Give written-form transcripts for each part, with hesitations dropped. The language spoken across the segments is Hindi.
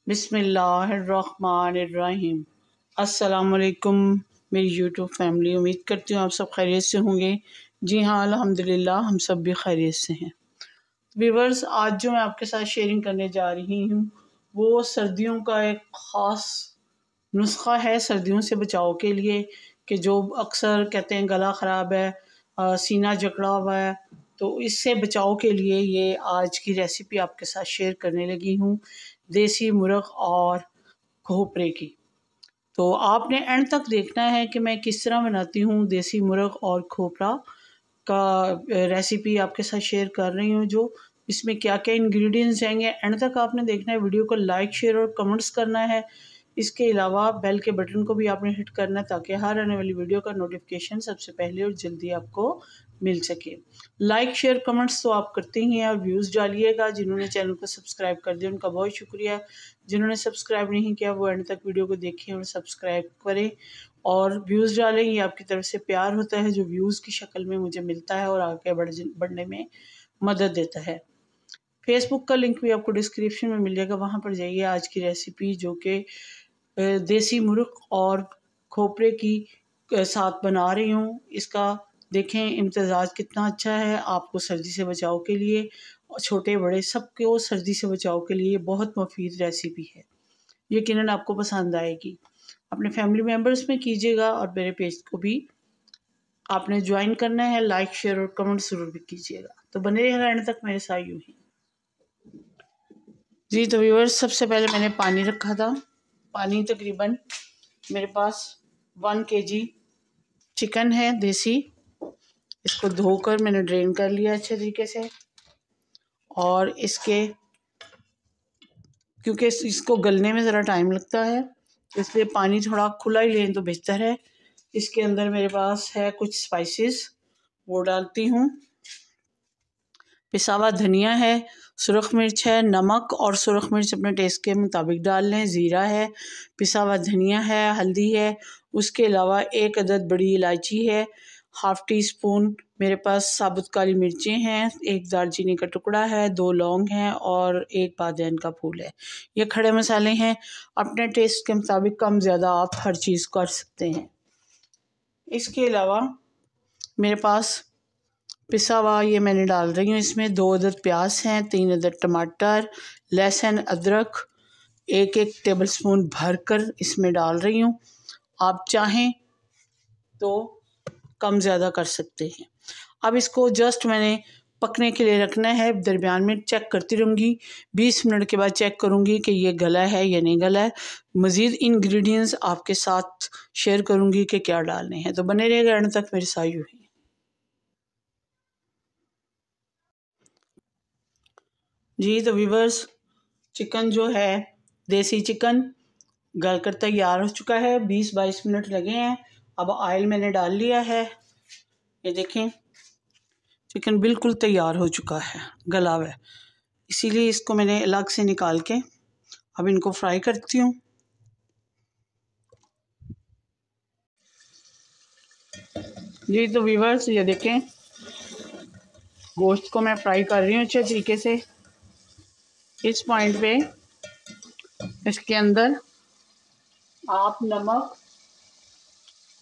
बिस्मिल्लाहिर्रहमानिर्रहीम। अस्सलामुअलैकुम मेरी यूट्यूब फैमिली, उम्मीद करती हूँ आप सब खैरियत से होंगे। जी हाँ, अल्हम्दुलिल्लाह हम सब भी खैरियत से हैं। व्यूवर्स, आज जो मैं आपके साथ शेयरिंग करने जा रही हूँ वो सर्दियों का एक ख़ास नुस्खा है सर्दियों से बचाव के लिए, कि जो अक्सर कहते हैं गला ख़राब है, सीना जकड़ा हुआ है, तो इससे बचाव के लिए ये आज की रेसिपी आपके साथ शेयर करने लगी हूँ, देसी मुर्ग और खोपरे की। तो आपने एंड तक देखना है कि मैं किस तरह बनाती हूँ देसी मुर्ग और खोपरा का रेसिपी आपके साथ शेयर कर रही हूँ। जो इसमें क्या क्या इंग्रेडिएंट्स जाएंगे एंड तक आपने देखना है। वीडियो को लाइक शेयर और कमेंट्स करना है। इसके अलावा बेल के बटन को भी आपने हिट करना है ताकि हर आने वाली वीडियो का नोटिफिकेशन सबसे पहले और जल्दी आपको मिल सके। लाइक शेयर कमेंट्स तो आप करते ही हैं और व्यूज़ डालिएगा। जिन्होंने चैनल को सब्सक्राइब कर दिया उनका बहुत शुक्रिया। जिन्होंने सब्सक्राइब नहीं किया वो एंड तक वीडियो को देखें और सब्सक्राइब करें और व्यूज़ डालें। ये आपकी तरफ से प्यार होता है जो व्यूज़ की शक्ल में मुझे मिलता है और आगे बढ़ने में मदद देता है। फेसबुक का लिंक भी आपको डिस्क्रिप्शन में मिल जाएगा, वहाँ पर जाइए। आज की रेसिपी जो कि देसी मुर्ग और खोपरे की साथ बना रही हूँ, इसका देखें इम्तज़ाज कितना अच्छा है। आपको सर्दी से बचाव के लिए, छोटे बड़े सबको सर्दी से बचाव के लिए बहुत मुफीद रेसिपी है। यकीनन आपको पसंद आएगी। अपने फैमिली मेम्बर्स में कीजिएगा और मेरे पेज को भी आपने ज्वाइन करना है। लाइक शेयर और कमेंट ज़रूर भी कीजिएगा। तो बने रहेगा एंड तक मेरे साथ यूँ ही। जी तो व्यूअर्स, सबसे पहले मैंने पानी रखा था। पानी तकरीबन मेरे पास 1 kg चिकन है देसी। इसको धोकर मैंने ड्रेन कर लिया अच्छे तरीके से। और इसके क्योंकि इसको गलने में ज़रा टाइम लगता है, इसलिए पानी थोड़ा खुला ही लें तो बेहतर है। इसके अंदर मेरे पास है कुछ स्पाइसेस, वो डालती हूँ। पिसा हुआ धनिया है, सुरख मिर्च है, नमक और सुरख मिर्च अपने टेस्ट के मुताबिक डाल लें, ज़ीरा है, पिसा हुआ धनिया है, हल्दी है। उसके अलावा 1 अदद बड़ी इलायची है, हाफ़ टी स्पून मेरे पास साबुत काली मिर्चें हैं, 1 दालचीनी का टुकड़ा है, 2 लौंग हैं और 1 बादियान का फूल है। ये खड़े मसाले हैं। अपने टेस्ट के मुताबिक कम ज़्यादा आप हर चीज़ कर सकते हैं। इसके अलावा मेरे पास पिसा हुआ ये मैंने डाल रही हूँ। इसमें 2 अदद प्याज हैं, 3 अदद टमाटर, लहसुन, अदरक 1-1 टेबलस्पून भरकर इसमें डाल रही हूँ। आप चाहें तो कम ज़्यादा कर सकते हैं। अब इसको जस्ट मैंने पकने के लिए रखना है। दरमियान में चेक करती रहूँगी, 20 मिनट के बाद चेक करूँगी कि ये गला है या नहीं गला है। मज़ीद इंग्रेडिएंट्स आपके साथ शेयर करूँगी कि क्या डालने हैं। तो बने रहेगा एंड तक मेरे साथ यूँ ही। जी तो व्यूवर्स, चिकन जो है देसी चिकन गल कर तैयार हो चुका है। 20-22 मिनट लगे हैं। अब ऑयल मैंने डाल लिया है। ये देखें चिकन बिल्कुल तैयार हो चुका है, गला हुआ है। इसीलिए इसको मैंने अलग से निकाल के अब इनको फ्राई करती हूँ। जी तो व्यूवर्स, ये देखें गोश्त को मैं फ्राई कर रही हूँ अच्छे तरीके से। इस पॉइंट पे इसके अंदर आप नमक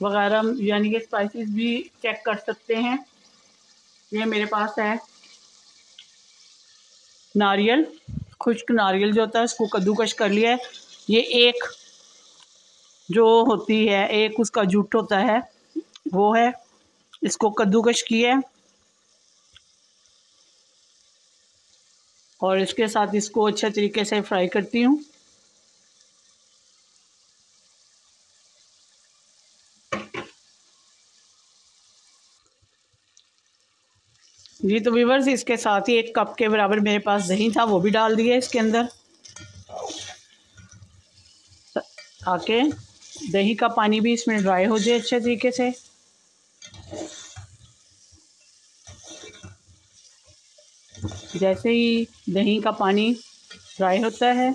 वगैरह यानी कि स्पाइसेस भी चेक कर सकते हैं। ये मेरे पास है नारियल, खुश्क नारियल जो होता है उसको कद्दूकश कर लिया है। ये एक जो होती है, एक उसका जूट होता है वो है, इसको कद्दूकश किया है और इसके साथ इसको अच्छे तरीके से फ्राई करती हूँ। जी तो व्यूवर्स, इसके साथ ही 1 कप के बराबर मेरे पास दही था, वो भी डाल दिया इसके अंदर ताकि दही का पानी भी इसमें ड्राई हो जाए अच्छे तरीके से। जैसे ही दही का पानी ड्राई होता है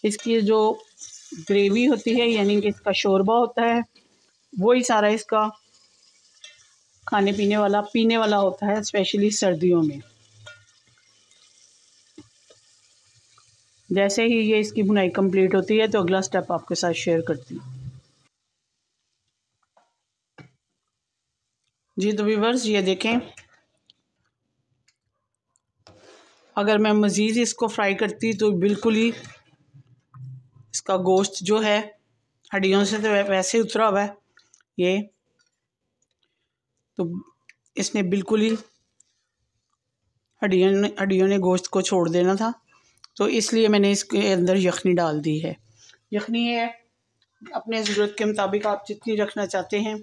इसकी जो ग्रेवी होती है यानी कि इसका शोरबा होता है वही सारा इसका खाने पीने वाला होता है, स्पेशली सर्दियों में। जैसे ही ये इसकी भुनाई कंप्लीट होती है तो अगला स्टेप आपके साथ शेयर करती हूँ। जी तो व्यूअर्स ये देखें, अगर मैं मज़ीद इसको फ्राई करती तो बिल्कुल ही इसका गोश्त जो है हड्डियों से तो वैसे उतरा हुआ है ये, तो इसने बिल्कुल ही हड्डियों ने गोश्त को छोड़ देना था। तो इसलिए मैंने इसके अंदर यखनी डाल दी है। यखनी है अपने ज़रूरत के मुताबिक आप जितनी रखना चाहते हैं,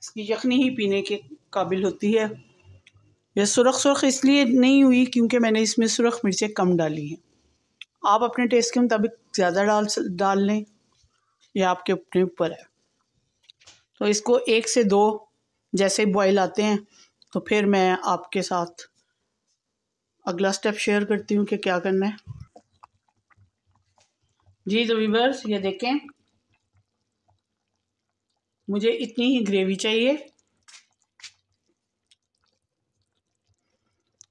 इसकी यखनी ही पीने के काबिल होती है। यह सुरख इसलिए नहीं हुई क्योंकि मैंने इसमें सुरख मिर्चें कम डाली हैं। आप अपने टेस्ट के मुताबिक ज़्यादा डाल लें, यह आपके अपने ऊपर है। तो इसको 1 से 2 जैसे बॉयल आते हैं तो फिर मैं आपके साथ अगला स्टेप शेयर करती हूँ कि क्या करना है। जी तो व्यूअर्स ये देखें, मुझे इतनी ही ग्रेवी चाहिए।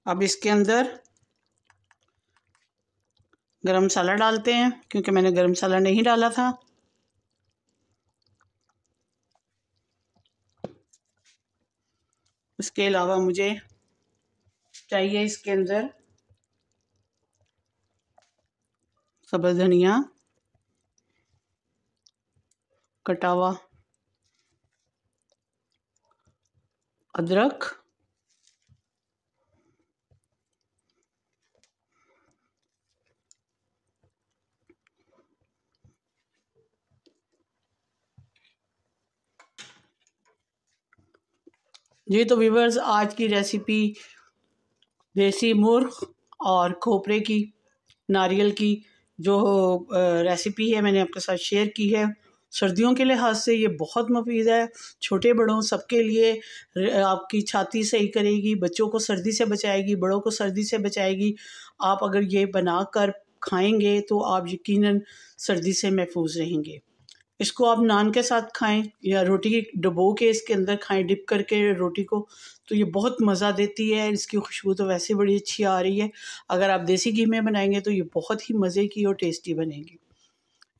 अब इसके अंदर गरम मसाला डालते हैं क्योंकि मैंने गरम मसाला नहीं डाला था। उसके अलावा मुझे चाहिए इसके अंदर सब्ज़ धनिया कटा हुआ, अदरक, जी तो व्यूअर्स आज की रेसिपी देसी मुर्ग और खोपरे की, नारियल की जो रेसिपी है मैंने आपके साथ शेयर की है। सर्दियों के लिहाज से ये बहुत मुफीद है, छोटे बड़ों सबके लिए। आपकी छाती सही करेगी, बच्चों को सर्दी से बचाएगी, बड़ों को सर्दी से बचाएगी। आप अगर ये बना कर खाएंगे तो आप यकीनन सर्दी से महफूज रहेंगे। इसको आप नान के साथ खाएं या रोटी डुबो के इसके अंदर खाएं, डिप करके रोटी को, तो ये बहुत मज़ा देती है। इसकी खुशबू तो वैसे बड़ी अच्छी आ रही है। अगर आप देसी घी में बनाएंगे तो ये बहुत ही मज़े की और टेस्टी बनेगी।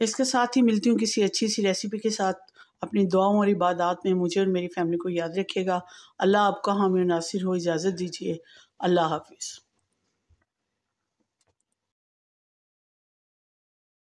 इसके साथ ही मिलती हूँ किसी अच्छी सी रेसिपी के साथ। अपनी दुआओं और इबादत में मुझे और मेरी फैमिली को याद रखिएगा। अल्लाह आपका हामी नासिर हो। इजाज़त दीजिए। अल्लाह हाफिज़।